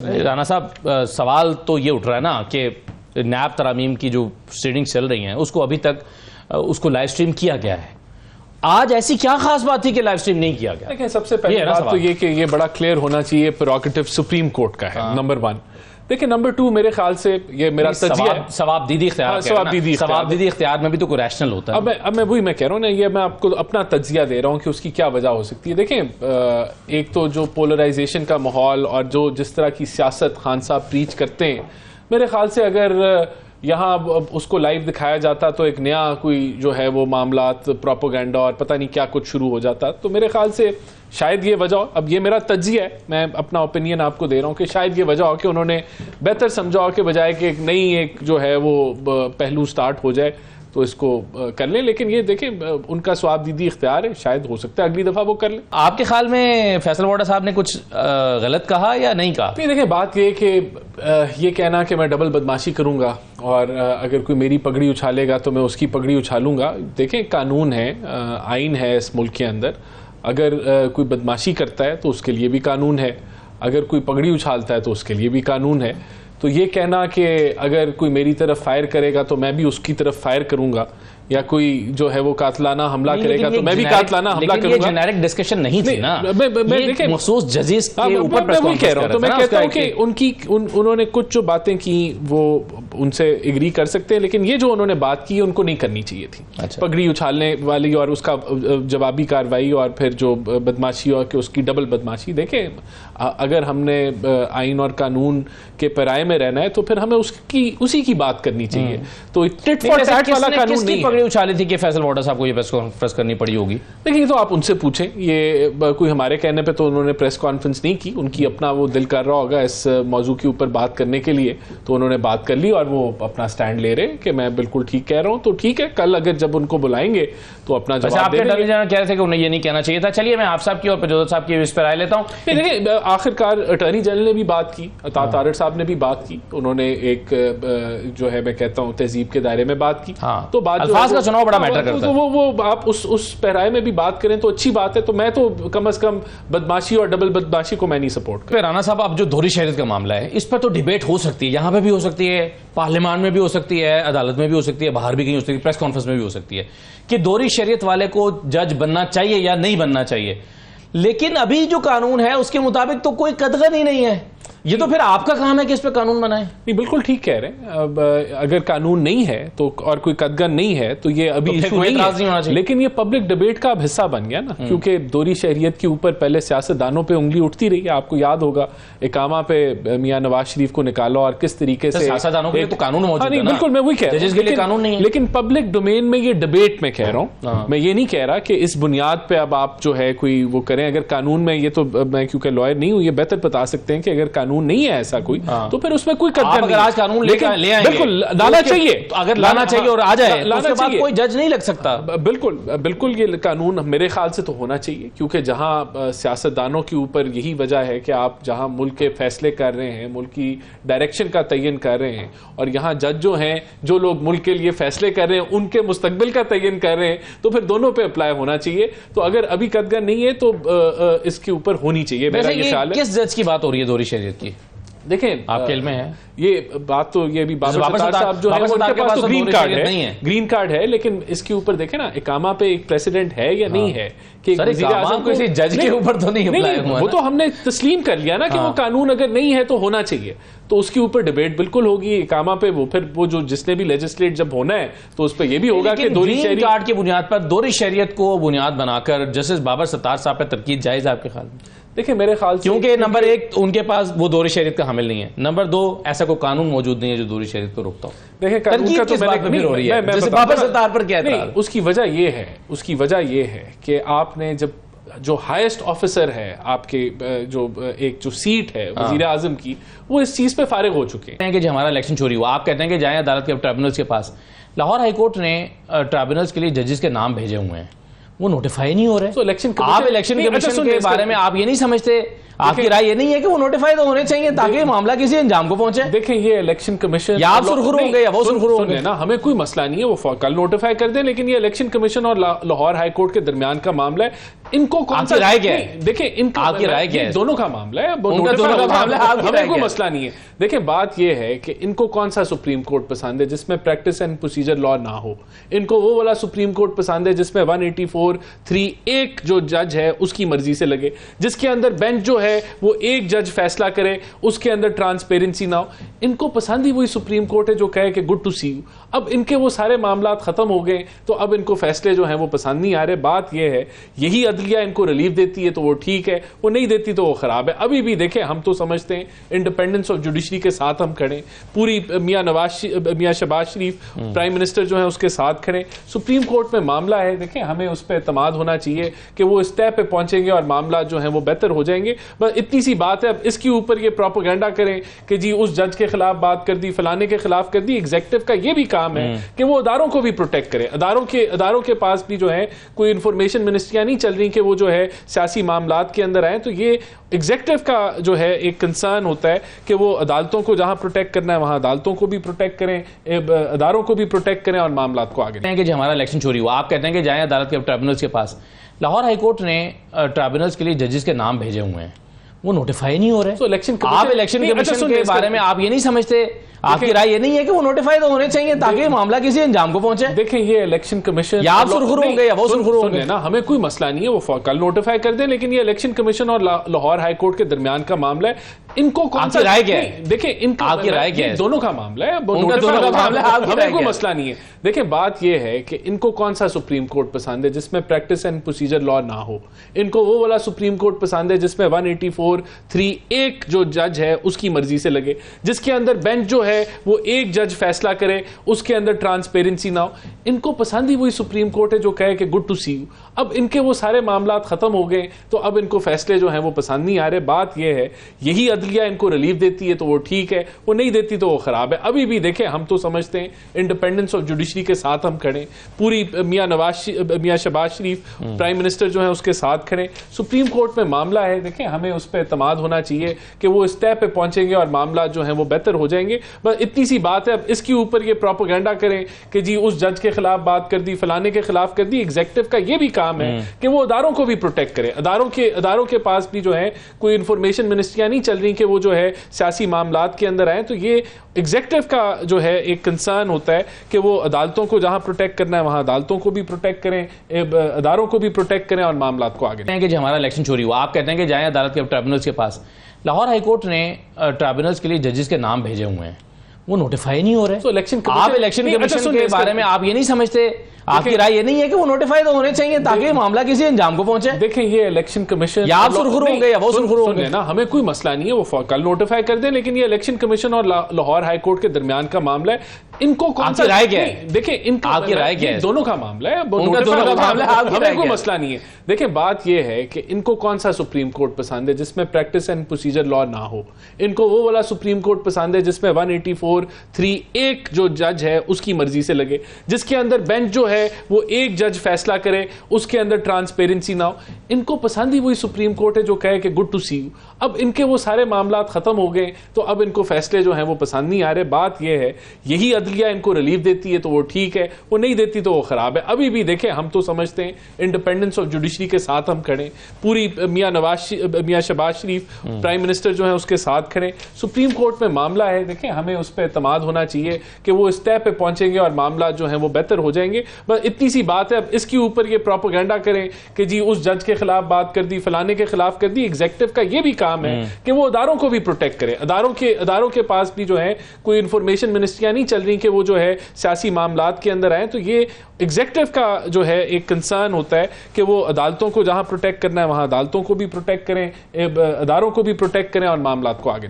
राना साहब, सवाल तो ये उठ रहा है ना कि नैब तरामीम की जो स्ट्रीमिंग चल रही हैं उसको अभी तक उसको लाइव स्ट्रीम किया गया है। आज ऐसी क्या खास बात थी कि लाइव स्ट्रीम नहीं किया गया? देखिए, सबसे पहले बात तो ये कि ये बड़ा क्लियर होना चाहिए, प्रेरोगेटिव सुप्रीम कोर्ट का है। नंबर 1। देखिए, नंबर 2 मेरे ख्याल से ये मेरा तजिया है। सवाबदीदी इख्तियार में भी तो कोई रैशनल होता है। अब मैं वही मैं कह रहा हूँ ना, ये मैं आपको अपना तजिया दे रहा हूँ कि उसकी क्या वजह हो सकती है। देखें, एक तो जो पोलराइजेशन का माहौल और जो जिस तरह की सियासत खान साहब प्रीच करते हैं, मेरे ख्याल से अगर यहाँ उसको लाइव दिखाया जाता तो एक नया कोई जो है वो मामलात प्रोपोगेंडा और पता नहीं क्या कुछ शुरू हो जाता। तो मेरे ख्याल से शायद ये वजह, अब ये मेरा तज्जिया है, मैं अपना ओपिनियन आपको दे रहा हूँ कि शायद ये वजह हो कि उन्होंने बेहतर समझा हो कि बजाय कि एक नई एक जो है वो पहलू स्टार्ट हो जाए तो इसको कर लें। लेकिन ये देखें, उनका स्वाबदीदी इख्तियार है, शायद हो सकता है अगली दफा वो कर लें। आपके ख्याल में फैसल वाडा साहब ने कुछ गलत कहा या नहीं कहा? नहीं, देखें, बात ये कि ये कहना कि मैं डबल बदमाशी करूंगा और अगर कोई मेरी पगड़ी उछालेगा तो मैं उसकी पगड़ी उछालूंगा। देखें, कानून है, आइन है इस मुल्क के अंदर। अगर कोई बदमाशी करता है तो उसके लिए भी कानून है, अगर कोई पगड़ी उछालता है तो उसके लिए भी कानून है। तो ये कहना कि अगर कोई मेरी तरफ फायर करेगा तो मैं भी उसकी तरफ फायर करूंगा, या कोई जो है वो कातलाना हमला करेगा तो मैं भी कातलाना हमला करूंगा। ये जेनेरिक डिस्कशन नहीं थी ना। देखिए, मखसूस जजेस के ऊपर मैं वही कह रहा हूं। तो मैं कहता हूं कि उन्होंने कुछ जो बातें की वो उनसे एग्री कर सकते हैं, लेकिन ये जो उन्होंने बात की उनको नहीं करनी चाहिए थी। अच्छा। पगड़ी उछालने वाली और उसका जवाबी कार्रवाई और फिर जो बदमाशी और उसकी डबल बदमाशी। देखें, अगर हमने आइन और कानून के पैराए में रहना है तो फिर हमें उसी की बात करनी चाहिए। तो टिट फॉर टैट वाला कानून नहीं है। उछाली थी कि फैसल वाडा साहब को ये प्रेस कॉन्फ्रेंस करनी पड़ी होगी। देखिए, तो आप उनसे पूछें, ये कोई हमारे कहने पे तो उन्होंने प्रेस कॉन्फ्रेंस नहीं की। उनकी अपना वो दिल कर रहा होगा इस मौजू के ऊपर बात करने के लिए, तो उन्होंने बात कर ली और वो अपना स्टैंड ले रहे कि मैं बिल्कुल ठीक कह रहा हूं। तो ठीक है, कल अगर जब उनको बुलाएंगे तो अपना जवाब देंगे। आपके जाना कह रहे थे कि उन्हें ये नहीं कहना चाहिए था। चलिए, मैं आप साहब की और प्रजोदर साहब की इस पर राय लेता हूँ। देखिए, आखिरकार अटॉर्नी जनरल ने भी बात की, अतात तारड़ साहब ने भी बात की। उन्होंने एक जो है मैं कहता हूँ तहजीब के दायरे में बात की। तो बात अल्फाज का चुनाव बड़ा मैटर करता है। तो वो आप उस पैराए में भी बात करें तो अच्छी बात है। तो मैं तो कम से कम बदमाशी और डबल बदमाशी को मैं नहीं सपोर्ट करता। राना साहब, अब जो दोहरी शहरियत का मामला है, इस पर तो डिबेट हो सकती है, यहाँ पे भी हो सकती है, पार्लियामान में भी हो सकती है, अदालत में भी हो सकती है, बाहर भी कहीं हो सकती है, प्रेस कॉन्फ्रेंस में भी हो सकती है कि दोहरी शहरियत वाले को जज बनना चाहिए या नहीं बनना चाहिए। लेकिन अभी जो कानून है उसके मुताबिक तो कोई कदगन ही नहीं है। ये तो फिर आपका काम है कि इस पे कानून बनाए। नहीं, बिल्कुल ठीक कह रहे हैं। अब अगर कानून नहीं है तो और कोई कदगन नहीं है तो ये अभी तो इशू नहीं है। लेकिन ये पब्लिक डिबेट का अब हिस्सा बन गया ना, क्योंकि दोहरी शहरियत के ऊपर पहले सियासतदानों पे उंगली उठती रही है। आपको याद होगा इकामा पे मियां नवाज शरीफ को निकाला और किस तरीके से सियासतदानों के लिए तो कानून मौजूद है ना। बिल्कुल, मैं वही कह रहा हूं, लेकिन पब्लिक डोमेन में ये डिबेट में कह रहा हूं। मैं ये नहीं कह रहा कि इस बुनियाद पे अब आप जो है कोई वो करें। अगर कानून में, ये तो मैं क्योंकि लॉयर नहीं हूं, ये बेहतर बता सकते हैं कि अगर कानून नहीं है ऐसा कोई तो फिर उसमें कोई कदर नहीं। आज कानून ले आएंगे, बिल्कुल लाना चाहिए। तो अगर लाना चाहिए और आ जाए तो उसके बाद कोई जज नहीं लग सकता। बिल्कुल ये कानून मेरे ख्याल से तो होना चाहिए, क्योंकि जहां सियासतदानों के ऊपर यही वजह है कि आप जहां मुल्क के फैसले कर रहे हैं, मुल्क की डायरेक्शन का तयन कर रहे हैं, और यहां जज जो हैं, जो लोग मुल्क के लिए फैसले कर रहे हैं, उनके मुस्तकबिल का तयन कर रहे हैं, तो फिर दोनों पे अप्लाई होना चाहिए। तो अगर अभी कदगर नहीं है तो इसके ऊपर होनी चाहिए। मेरा ये ख्याल है। किस जज की बात हो रही है दोहरी शहरियत की? देखें, आपके इल्म में है ये बात, तो ये भी बाबर सत्तार साहब जो है उनके पास तो ग्रीन कार्ड है, लेकिन इसके ऊपर देखें ना, इकामा पे एक प्रेसिडेंट है या नहीं है कि वज़ीर-ए-आज़म को किसी जज के ऊपर तो नहीं अप्लाई हुआ। वो तो हमने तस्लीम कर लिया ना कि वो कानून अगर नहीं है तो होना चाहिए। तो उसके ऊपर डिबेट बिल्कुल होगी इकामा पे। वो फिर वो जो जिसने भी लेजिस्लेट जब होना है तो उस पर यह भी होगा कि दोहरी शहरियत कार्ड की बुनियाद पर दोहरी शहरियत को बुनियाद बनाकर जस्टिस बाबर सत्तार साहब पर तनकीद जायज है आपके ख्याल में? देखिए, मेरे ख्याल से क्योंकि नंबर 1 उनके पास वो दोहरी शहरियत का हामिल नहीं है, नंबर 2 ऐसा कोई कानून मौजूद नहीं है जो दोहरी शहरियत को रोकता हो। देखिए, कानून का तो हो रही है, जैसे बाबर सत्तार पर क्या है? उसकी वजह ये है कि आपने जो हाईएस्ट ऑफिसर है आपके जो सीट है वज़ीर-ए-आज़म की, वो इस चीज पे फारिग हो चुके हैं कि हमारा इलेक्शन चोरी हुआ। आप कहते हैं कि जाएं अदालत के ट्राइब्यूनल्स के पास। लाहौर हाईकोर्ट ने ट्राइब्यूनल्स के लिए जजेस के नाम भेजे हुए हैं, वो नोटिफाई नहीं हो रहे। तो इलेक्शन कमीशन के बारे में आप ये नहीं समझते? आपकी राय ये नहीं है कि वो नोटिफाई तो होने चाहिए ताकि मामला किसी अंजाम को पहुंचे? देखें, ये इलेक्शन कमीशन या आप सुरखुर होंगे या वो सुरखुर होंगे ना, हमें कोई मसला नहीं है, वो कल नोटिफाई कर दें। लेकिन ये इलेक्शन कमीशन और लाहौर हाई कोर्ट के दरमियान का मामला है। इनको कौन आपकी सा राय क्या है? देखिए इनका आपकी राय क्या है? दोनों का मामला है, उनका दोनों का मामला है, आपकी राय हमें कोई क्या है? मसला नहीं है। देखिए बात यह है कि इनको कौन सा सुप्रीम कोर्ट पसंद है जिसमें प्रैक्टिस एंड प्रोसीजर लॉ ना हो। इनको वो वाला सुप्रीम कोर्ट पसंद है जिसमें 184(3) एक जो जज है उसकी मर्जी से लगे, जिसके अंदर बेंच जो है वो एक जज फैसला करे, उसके अंदर ट्रांसपेरेंसी ना हो। इनको पसंद ही वही सुप्रीम कोर्ट है जो कहे कि गुड टू सी यू। अब इनके वो सारे मामला खत्म हो गए तो अब इनको फैसले जो हैं वो पसंद नहीं आ रहे। बात यह है यही अदलिया इनको रिलीफ देती है तो वो ठीक है, वो नहीं देती तो वो खराब है। अभी भी देखें, हम तो समझते हैं इंडिपेंडेंस ऑफ जुडिशरी के साथ हम खड़े, पूरी मियां शहबाज शरीफ प्राइम मिनिस्टर जो है उसके साथ खड़े। सुप्रीम कोर्ट में मामला है, देखें हमें उस पर एतमाद होना चाहिए कि वो इस तय पे पहुंचेंगे और मामला जो है वो बेहतर हो जाएंगे। बस इतनी सी बात है। अब इसके ऊपर ये प्रोपेगेंडा करें कि जी उस जज के खिलाफ बात कर दी, फलाने के खिलाफ कर दी। एग्जीक्यूटिव का ये भी काम है कि वो अदारों को भी प्रोटेक्ट करे। अदारों के पास भी जो है कोई इंफॉर्मेशन मिनिस्ट्रियां नहीं चल रही कि वो जो है सियासी मामलात के अंदर आए। तो ये एग्जीक्यूटिव का जो है एक कंसर्न होता है कि वो अदालतों को जहां प्रोटेक्ट करना है वहां अदालतों को भी प्रोटेक्ट करें, अदारों को भी प्रोटेक्ट करें और मामलात को आगे कि हमारा इलेक्शन चोरी हुआ, आप कहते हैं कि जाएं अदालत के ट्राइब्यूनल्स के पास। लाहौर हाईकोर्ट ने ट्राइब्यूनल्स के लिए जजेस के नाम भेजे हुए हैं, वो नोटिफाई नहीं हो रहे। तो इलेक्शन आप इलेक्शन कमीशन के बारे में आप ये नहीं समझते, आपकी राय ये नहीं है कि वो नोटिफाई तो होने चाहिए ताकि मामला किसी अंजाम को पहुंचे? देखें ये इलेक्शन कमीशन या आप सुरखुर होंगे या वो सुरखुर होंगे ना, हमें कोई मसला नहीं है, वो कल नोटिफाई कर दें। लेकिन ये इलेक्शन कमीशन और लाहौर हाई कोर्ट के दरमियान का मामला है। इनको कौन सा राय क्या है? देखिए इनका आपकी राय क्या है? दोनों का मामला है, उनका दोनों का मामला है, आपकी राय हमें कोई क्या है? मसला नहीं है। देखें बात यह है कि इनको कौन सा सुप्रीम कोर्ट पसंद है जिसमें प्रैक्टिस एंड प्रोसीजर लॉ ना हो। इनको वो वाला सुप्रीम कोर्ट पसंद है जिसमें 184(3) एक जो जज है उसकी मर्जी से लगे, जिसके अंदर बेंच जो है वो एक जज फैसला करे, उसके अंदर ट्रांसपेरेंसी ना हो। इनको पसंद ही वही सुप्रीम कोर्ट है जो कहे कि गुड टू सी यू। अब इनके वो सारे मामला खत्म हो गए तो अब इनको फैसले जो हैं वो पसंद नहीं आ रहे। बात यह है यही अदलिया इनको रिलीफ देती है तो वो ठीक है, वो नहीं देती तो वो खराब है। अभी भी देखें, हम तो समझते हैं इंडिपेंडेंस ऑफ जुडिशरी के साथ हम खड़े, पूरी मियां शहबाज शरीफ प्राइम मिनिस्टर जो है उसके साथ खड़े। सुप्रीम कोर्ट में मामला है, देखें हमें उस पर एतमाद होना चाहिए कि वो इस तय पे पहुंचेंगे और मामला जो है वो बेहतर हो जाएंगे। बस इतनी सी बात है। अब इसके ऊपर ये प्रोपेगेंडा करें कि जी उस जज के खिलाफ बात कर दी, फलाने के खिलाफ कर दी। एग्जीक्यूटिव का ये भी काम है कि वो अदारों को भी प्रोटेक्ट करे। अदारों के पास भी जो है कोई इंफॉर्मेशन मिनिस्ट्रियां नहीं चल रही कि वो जो है सियासी मामलात के अंदर आए। तो ये एग्जीक्यूटिव का जो है एक कंसर्न होता है कि वो अदालतों को जहां प्रोटेक्ट करना है वहां अदालतों को भी प्रोटेक्ट करें, अदारों को भी प्रोटेक्ट करें और मामलात को आगे कि हमारा इलेक्शन चोरी हुआ, आप कहते हैं कि जाएं अदालत के ट्राइब्यूनल्स के पास। लाहौर हाईकोर्ट ने ट्राइब्यूनल्स के लिए जजेस के नाम भेजे हुए हैं, वो नोटिफाई नहीं हो रहे। तो इलेक्शन आप इलेक्शन कमीशन के बारे में आप ये नहीं समझते, आपकी राय ये नहीं है कि वो नोटिफाई तो होने चाहिए ताकि मामला किसी अंजाम को पहुंचे? देखें ये इलेक्शन कमीशन या आप सुरखुर होंगे या वो सुरखुर होंगे ना, हमें कोई मसला नहीं है, वो कल नोटिफाई कर दें। लेकिन ये इलेक्शन कमीशन और लाहौर हाई कोर्ट के दरमियान का मामला है। इनको कौन सा राय क्या है? देखिए इनका आपकी राय क्या है? दोनों का मामला है, उनका दोनों का मामला है, आपकी राय हमें कोई क्या है? मसला नहीं है। देखिए बात यह है कि इनको कौन सा सुप्रीम कोर्ट पसंद है जिसमें प्रैक्टिस एंड प्रोसीजर लॉ ना हो। इनको वो वाला सुप्रीम कोर्ट पसंद है जिसमें 184(3) एक जो जज है उसकी मर्जी से लगे, जिसके अंदर बेंच जो है वो एक जज फैसला करे, उसके अंदर ट्रांसपेरेंसी ना हो। इनको पसंद ही वही सुप्रीम कोर्ट है जो कहे कि गुड टू सी यू। अब इनके वो सारे मामला खत्म हो गए तो अब इनको फैसले जो हैं वो पसंद नहीं आ रहे। बात यह है यही अदलिया इनको रिलीफ देती है तो वो ठीक है, वो नहीं देती तो वो खराब है। अभी भी देखें, हम तो समझते हैं इंडिपेंडेंस ऑफ जुडिशरी के साथ हम खड़े, पूरी मियां शहबाज शरीफ प्राइम मिनिस्टर जो है उसके साथ खड़े। सुप्रीम कोर्ट में मामला है, देखें हमें उस पर एतमाद होना चाहिए कि वो इस तय पे पहुंचेंगे और मामला जो है वो बेहतर हो जाएंगे। बस इतनी सी बात है। अब इसके ऊपर ये प्रोपेगेंडा करें कि जी उस जज के खिलाफ बात कर दी, फलाने के खिलाफ कर दी। एग्जीक्यूटिव का ये भी काम है कि वो अदारों को भी प्रोटेक्ट करे। अदारों के पास भी जो है कोई इंफॉर्मेशन मिनिस्ट्रियां नहीं चल रही कि वो जो है सियासी मामलात के अंदर आए। तो ये एग्जीक्यूटिव का जो है एक कंसर्न होता है कि वो अदालतों को जहां प्रोटेक्ट करना है वहां अदालतों को भी प्रोटेक्ट करें, अदारों को भी प्रोटेक्ट करें और मामलात को आगे